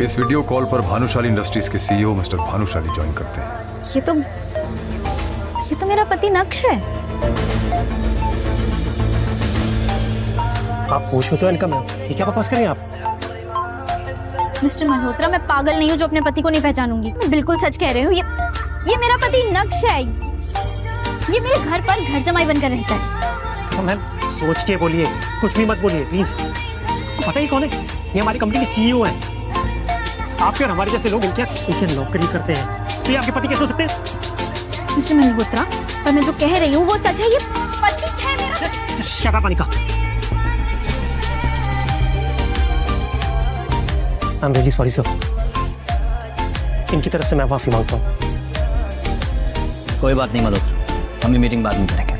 इस video call पर Bhanushali industries के सीईओ मिस्टर भानुशाली ज्वाइन करते हैं। ये तो मेरा पति नक्श है। आप होश में तो इनका मैम, ये क्या बकवास कर रही हैं आप? मिस्टर मल्होत्रा, मैं पागल नहीं हूँ जो अपने पति को नहीं पहचानूंगी। मैं बिल्कुल सच कह रही हूँ। ये मेरा पति नक्श है। ये मेरे घर पर घर जमाई बनकर रहता है। तो मैम सोच के बोलिए, कुछ भी मत बोलिए प्लीज। पता ही कौन है? ये हमारी कंपनी के सीईओ हैं। आपके और हमारे जैसे लोग इनके नौकरी करते हैं, तो ये आपके पति कैसे हो सकते हैं? मिस्टर मल्होत्रा, पर मैं जो कह रही हूँ वो सच है। ये पति है मेरा। Shut up Anika. I am really sorry sir. इनकी तरफ से मैं माफी मांगता हूँ। कोई बात नहीं मल्होत्रा, हम ये मीटिंग बाद में करेंगे।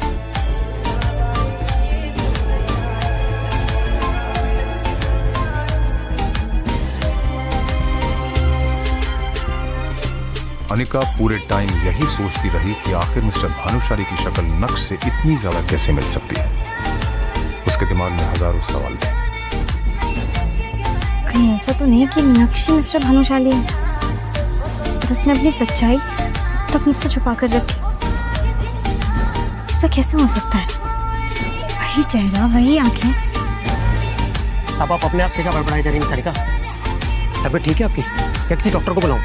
अनिका पूरे टाइम यही सोचती रही कि आखिर मिस्टर भानुशाली की शक्ल नक्श से इतनी ज्यादा कैसे मिल सकती है। उसके दिमाग में हजारों सवाल थे। कहीं ऐसा तो नहीं कि नक्श ही मिस्टर भानुशाली है और उसने अपनी सच्चाई तक मुझसे छुपा कर रखी। ऐसा कैसे हो सकता है? वही चेहरा, वही आंखें। अब आप अपने आप से क्या बड़बड़ाई जा रही हैं सारिका? तबीयत ठीक है आपकी? क्या किसी डॉक्टर को बुलाऊं?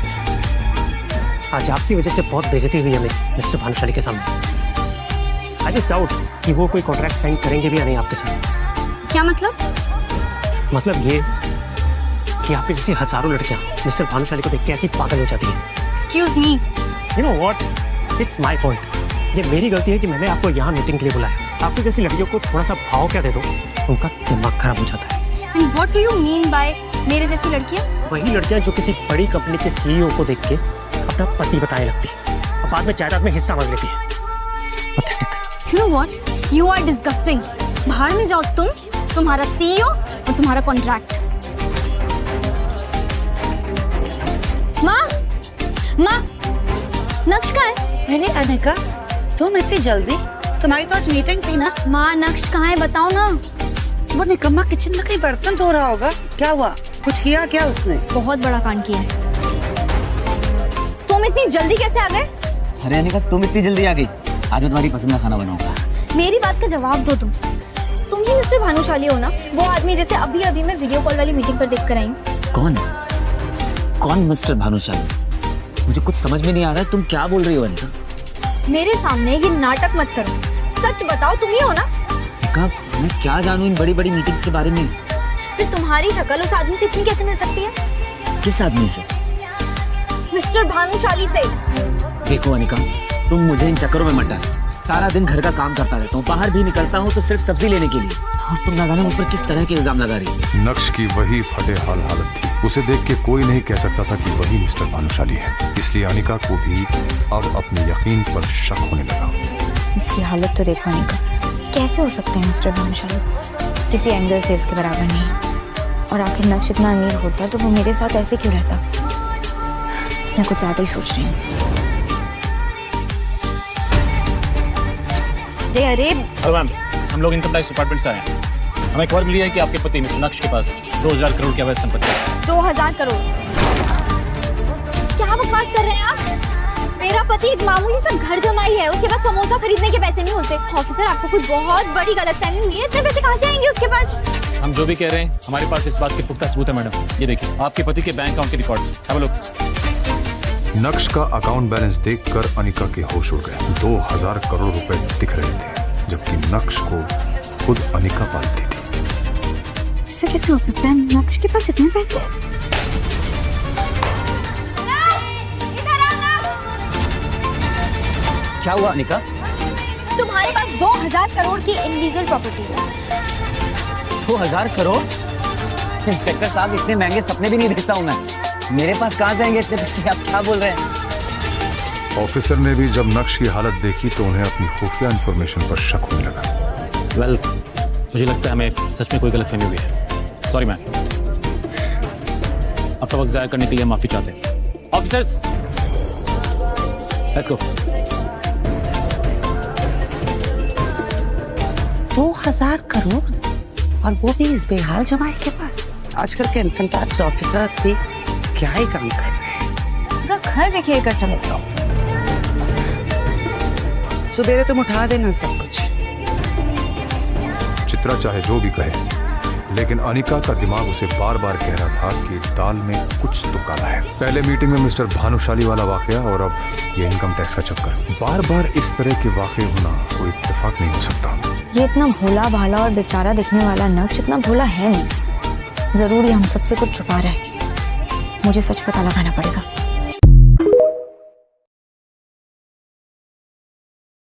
आज आपकी वजह से बहुत बेइज्जती हुई हमें मिस्टर भानुशाली के सामने। आई जस्ट डाउट कि वो कोई कॉन्ट्रैक्ट साइन करेंगे भी या नहीं आपके साथ। क्या मतलब? मतलब ये कि आपकी जैसी हजारों लड़कियां मिस्टर भानुशाली को देख के ऐसी पागल हो जाती हैं। Excuse me. You know what, it's my fault. ये मेरी गलती है कि मैंने आपको यहाँ मीटिंग के लिए बुलाया। आपकी जैसी लड़कियों को थोड़ा सा भाव क्या दे दो, उनका दिमाग खराब हो जाता है। And what do you mean by मेरे जैसी लड़कियां? वही लड़कियां जो किसी बड़ी कंपनी के सीईओ को देख के अपना पति बताने लगती है और बाद में जायदाद में हिस्सा मांग लेती है। Pathetic. You know what? You are disgusting. बाहर में जाओ तुम, तुम्हारा सीईओ और तुम्हारा कॉन्ट्रैक्ट। माँ, नक्श कहाँ है? अरे अनिका, तुम इतनी जल्दी? तुम्हारी तो आज मीटिंग थी ना? माँ, नक्श कहाँ है बताओ ना। वो निकम्मा किचन में कहीं बर्तन धो रहा होगा। क्या हुआ? कुछ किया क्या उसने? बहुत बड़ा कांड किया है। तुम इतनी जल्दी कैसे आ गए? अरे अनिका, तुम इतनी जल्दी आ गई? आज मैं तुम्हारी पसंद का खाना बनाऊंगा। मेरी बात का जवाब दो तुम ही मिस्टर भानुशाली हो ना? वो आदमी जैसे अभी मैं वीडियो कॉल वाली मीटिंग पर देख कर आई हूँ। कौन मिस्टर भानुशाली? मुझे कुछ समझ में नहीं आ रहा है, तुम क्या बोल रही हो अनिका? मेरे सामने ये नाटक मत करो, सच बताओ तुम ही हो ना? अनिका, मैं क्या जानूं इन बड़ी बड़ी मीटिंग्स के बारे में? फिर तुम्हारी शक्ल उस आदमी से इतनी कैसे मिल सकती है? किस आदमी से? मिस्टर भानुशाली से। देखो अनिका, तुम मुझे इन चक्करों में मत डालो। सारा दिन घर का काम करता रहता हूँ, बाहर भी निकलता हूँ तो सिर्फ सब्जी लेने के लिए, और तुम ना जाने मुझ पर किस तरह के इल्जाम लगा रही हो। नक्श की वही फटे हाल हालत थी। उसे देख के कोई नहीं कह सकता था कि वही मिस्टर भानुशाली है। इसलिए अनिका को भी अब अपने यकीन पर शक होने लगा। इसकी हालत तो देखो अनिका, कैसे हो सकते हैं मिस्टर भानुशाली? किसी एंगल से उसके बराबर नहीं। और आखिर नक्श इतना अमीर होता तो वो मेरे साथ ऐसे क्यों रहता? मैं कुछ ज्यादा ही सोच रही हूँ। अरे मैम, हम लोग इनकम टैक्स डिपार्टमेंट से आए हैं। हमें खबर मिली है कि आपके पति मिस्टर नक्श के पास 2000 करोड़ की अवैध संपत्ति है। 2000 करोड़? क्या बकवास कर रहे हैं आप? मेरा पति एक मामूली सा घर जमाई है, उसके पास समोसा खरीदने के पैसे नहीं होते। ऑफिसर, आपको कुछ बहुत बड़ी गलतफहमी हुई है। इतने पैसे कहाँ से आएंगे उसके पास? हम जो भी कह रहे हैं, हमारे पास इस बात के पुख्ता सबूत है मैडम। ये देखिए, आपके पति के बैंक अकाउंट के रिकॉर्ड्स। Have a look. नक्श का अकाउंट बैलेंस देखकर अनिका के होश उड़ गए। 2000 करोड़ रुपए दिख रहे थे, जबकि नक्श को खुद अनिका पालती थी। ऐसा कैसे हो सकता है? नक्श के पास इतने पैसे? क्या हुआ अनिका? तुम्हारे पास 2000 करोड़ की इलीगल प्रॉपर्टी है। 2000 करोड़? इंस्पेक्टर साहब, इतने महंगे सपने भी नहीं देखता हूँ मैं। मेरे पास कहाँ से आएंगे इतने पैसे? आप क्या बोल रहे हैं? ऑफिसर ने भी जब नक्श की हालत देखी तो उन्हें अपनी खुफिया इंफॉर्मेशन पर शक होने लगा। वेल, मुझे लगता है हमें सच में कोई गलतफहमी हुई है। Sorry ma'am. अब तो वक्त जाया करने के लिए माफी चाहते हैं। Officers, let's go. 2000 करोड़ और वो भी इस बेहाल जमाई के पास। आजकल के इनकम टैक्स ऑफिसर्स भी क्या ही काम कर रहे हैं? पूरा घर बिखेर कर चले गए। सुबेरे तुम उठा देना सब कुछ। चित्रा चाहे जो भी कहे, लेकिन अनिका का दिमाग उसे बार बार कह रहा था कि दाल में कुछ तो काला है। पहले मीटिंग में मिस्टर भानुशाली वाला वाकया और अब ये इनकम टैक्स का चक्कर। बार बार इस तरह के वाकये होना कोई इत्तेफाक नहीं हो सकता। ये इतना भोला भाला और बेचारा दिखने वाला नक्श इतना भोला है नहीं। जरूर ये हम सबसे कुछ छुपा रहा है। मुझे सच पता लगाना पड़ेगा।